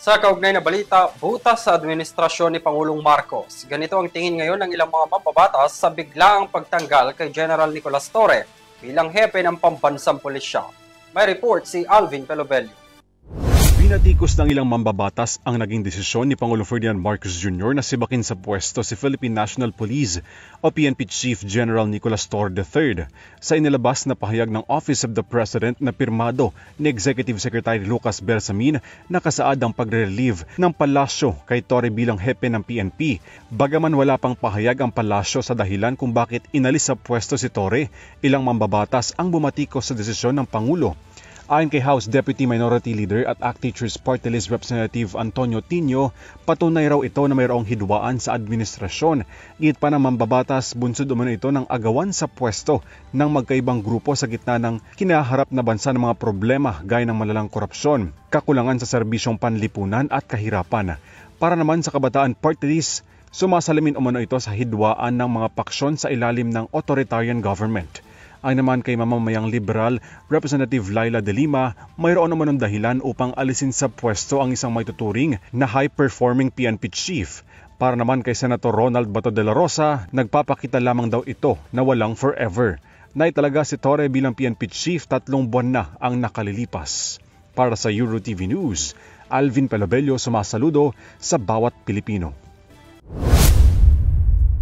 Sa kaugnay na balita, butas sa administrasyon ni Pangulong Marcos. Ganito ang tingin ngayon ng ilang mga mambabatas sa biglaang pagtanggal kay General Nicolas Torre bilang hepe ng pambansang pulisya. May report si Alvin Pelobelio. Binatikos ng ilang mambabatas ang naging desisyon ni Pangulong Ferdinand Marcos Jr. na sibakin sa pwesto si Philippine National Police o PNP Chief General Nicolas Torre III sa inilabas na pahayag ng Office of the President na pirmado ni Executive Secretary Lucas Bersamin na kasaad ang pagre-relieve ng palasyo kay Torre bilang hepe ng PNP. Bagaman wala pang pahayag ang palasyo sa dahilan kung bakit inalis sa pwesto si Torre, ilang mambabatas ang bumatikos sa desisyon ng Pangulo. Ayon kay House Deputy Minority Leader at ACT Teachers Party List Representative Antonio Tino, patunay raw ito na mayroong hidwaan sa administrasyon. Git pa ng mambabatas, bunsod umano ito ng agawan sa pwesto ng magkaibang grupo sa gitna ng kinaharap na bansa ng mga problema gaya ng malalang korupsyon, kakulangan sa serbisyong panlipunan at kahirapan. Para naman sa Kabataan Party List, sumasalamin umano ito sa hidwaan ng mga paksyon sa ilalim ng authoritarian government. Ay naman kay mamamayang liberal, Representative Laila De Lima, mayroon naman ng dahilan upang alisin sa pwesto ang isang may tuturing na high-performing PNP chief. Para naman kay Senator Ronald Bato de la Rosa, nagpapakita lamang daw ito na walang forever. Naitalaga si Torre bilang PNP chief 3 buwan na ang nakalilipas. Para sa EuroTV News, Alvin Pelobelio sumasaludo sa bawat Pilipino.